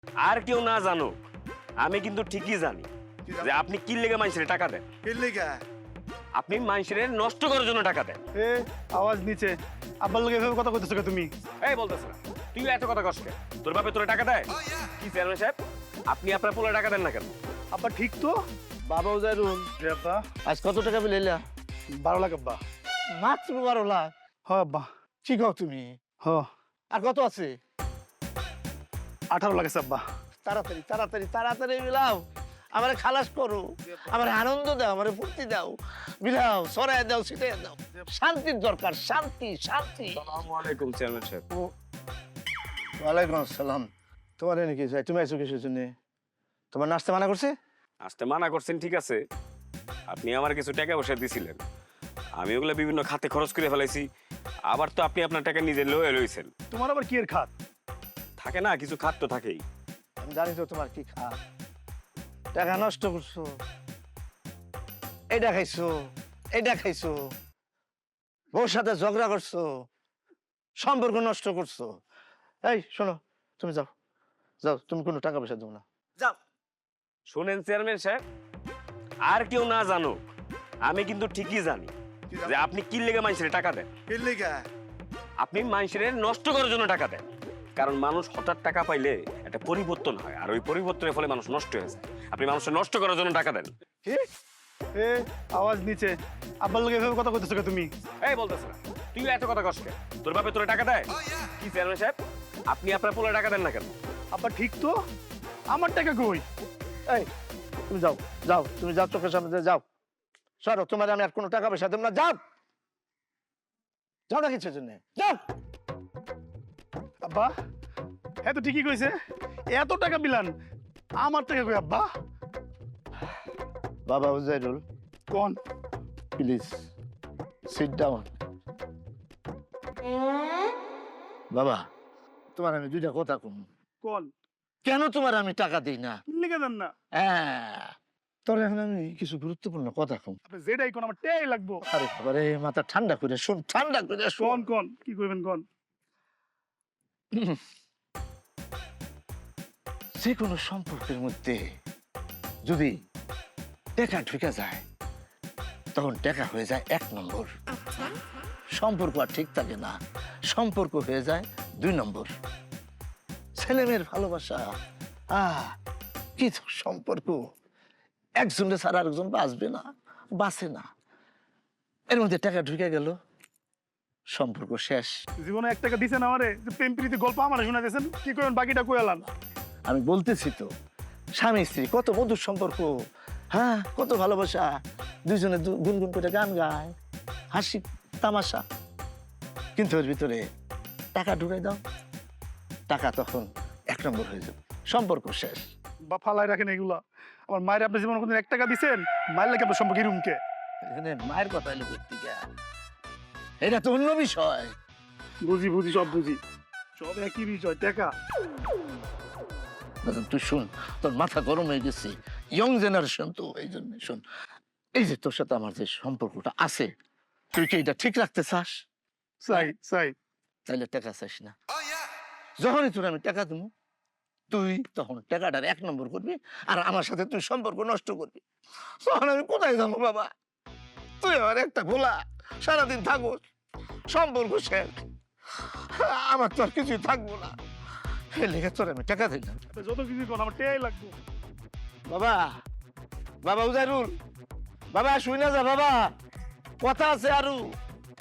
আর কেউ না জানো, আমি কিন্তু ঠিকই জানি যে আপনি কি লেগে মানুষের টাকা দেন। কি লিগা? আপনি মানুষের নষ্ট করার জন্য টাকা দেন। এ আওয়াজ নিচে। আব্বার লগে এভাবে কথা কইতেছো কে তুমি? এই বলতেছ না, তুই এত কথা কষ্ট। তোর বাপে তোরে টাকা দেয়? কি চেয়ারম্যান সাহেব, আপনি আপনার পোলা টাকা দেন না কেন? আব্বা ঠিক তো? বাবা উজারুল, জি আব্বা। আজ কত টাকা পেলে? 12 লাখ আব্বা। মাত্র 12 লাখ? হ আব্বা। কি কও তুমি? হ। আর কত আছে? 18 লাখ আছে আব্বা। তাড়াতাড়ি তাড়াতাড়ি তাড়াতাড়ি মিলাও, আমারে খালাস করো, আমার আনন্দ দাও, আমারে ফুর্তি দাও, মিলাও, সরাই দাও, ছিটাই দাও। শান্তির দরকার, শান্তি শান্তি। আসসালামু আলাইকুম চেয়ারম্যান সাহেব। ওয়ালাইকুম আসসালাম। তোমার এনে কি চাই? তুমি আইছো কিসের জন্য? তোমার নাচতে মানা করছে? আসতে মানা করছেন ঠিক আছে, আপনি আমার কিছু টাকা পয়সা দিছিলেন, আমি ওগুলো বিভিন্ন খাতে খরচ করে ফেলাইছি। আবার তো আপনি আপনার টাকা নিজে লয়ে লইছেন। তোমার আবার কি এর খাত? থাকে না, কিছু খাত তো থাকেই। আমি জানি তো তোমার কি খা। টাকা নষ্ট করছো, এটা খাইছো, এটা খাইছো, বউর সাথে ঝগড়া করছো, সম্পর্ক নষ্ট করছো। এই শোনো, তুমি যাও যাও, তুমি কোনো টাকা পয়সা দেবো না, যাও। শোনেন চেয়ারম্যান সাহেব, আর কেউ না জানো, আমি কিন্তু ঠিকই জানি যে আপনি কি লেগে মানুষের টাকা দেন। কি লিগা? আপনি মানুষের নষ্ট করার জন্য টাকা দেন। কারণ মানুষ হঠাৎ টাকা পাইলে একটা পরিবর্তন হয়, আর ওই পরিবর্তনের ফলে মানুষ নষ্ট হয়ে যায়। আপনি মানুষের নষ্ট করার জন্য টাকা দেন। কি? এ আওয়াজ নিচে। আব্বার লগে এভাবে কথা কইতেছো কে তুমি? এই বলতেছ না, তুই এত কথা কষ্ট। তোর বাপে তোরে টাকা দেয়? কি চেয়ারম্যান সাহেব, আপনি আপনার পোলা টাকা দেন না কেন? আব্বা ঠিক তো? আমার টাকা কই? এই তুমি যাও যাও, তুমি যাও, চোখের সামনে দিয়ে যাও, সরো, তোমার আমি আর কোনো টাকা পয়সা দেবো না, যাও যাও না কিছুর জন্য, যাও। আব্বা হ্যাঁ তো ঠিকই কইছে। এত টাকা বিলান, আমার টাকা কই আব্বা? বাবা উজাইরুল, কোন? Please sit down. বাবা, তোমার আমি দুইটা কথা কম। কোন? কেন তোমার আমি টাকা দিই না? কি লিগা দেন না? হ্যাঁ, তোর এখন আমি কিছু গুরুত্বপূর্ণ কথা কম। আপনি যেটাই কোন আমার টেই লাগবো। আরে বাবারে, মাথা ঠান্ডা করে শুন, ঠান্ডা করে কোন শুন। কোন কি কইবেন কোন? যে কোনো সম্পর্কের মধ্যে যদি টাকা ঢুকে যায়, তখন টাকা হয়ে যায় 1 নম্বর। সম্পর্ক আর ঠিক থাকে না, সম্পর্ক হয়ে যায় 2 নম্বর। ছেলে মেয়ের ভালোবাসা, কি সম্পর্ক, একজনের ছাড়া আরেকজন বাঁচবে না, বাঁচে না। এর মধ্যে টাকা ঢুকে গেল, সম্পর্ক শেষ। জীবনে 1 টাকা দিছেন আমারে, যে প্রেম প্রীতি গল্প আমারে শোনা দিয়েছেন, কি করেন বাকিটা কইলাম? আমি বলতেছি তো, স্বামী স্ত্রী কত মধুর সম্পর্ক, হ্যাঁ, কত ভালোবাসা, দুইজনে গুনগুন করে গান গায়, হাসি তামাশা। কিন্তু এর ভিতরে টাকা ঢুকাই দাও, টাকা তখন 1 নম্বর হয়ে যাবে, সম্পর্ক শেষ। বা ফালাই রাখেন এগুলা। আমার মায়ের আপনি জীবনে কোনদিন 1 টাকা দিছেন? মায়ের লাগে আপনার সম্পর্কে রুমকে। এখানে মায়ের কথা এলো করতে গিয়া, এটা তো অন্য বিষয়। বুঝি বুঝি, সব বুঝি, সব একই বিষয়, টাকা। দাদা, তুই শুন, তোর মাথা গরম হয়ে গেছে, ইয়ং জেনারেশন তো, এই জন্য শোন, এই যে তোর সাথে আমার যে সম্পর্কটা আছে, তুই কি এটা ঠিক রাখতে চাস? চাই চাই। তাইলে টাকা চাইস না। যখনই তোর আমি টাকা দেবো, তুই তখন টাকাটার 1 নম্বর করবি, আর আমার সাথে তুই সম্পর্ক নষ্ট করবি। তখন আমি কোথায় যাবো বাবা? তুই আমার একটা ভোলা, সারাদিন থাকো, সম্পর্ক শেষ, আমার তো আর কিছুই থাকবো না। এর লেগে তোর আমি টাকা দিই না। আপনি যত কিছু কোন আমার টেই লাগবো। বাবা, বাবা উজাইরুল, বাবা শুই না যা বাবা, কথা আছে আরো।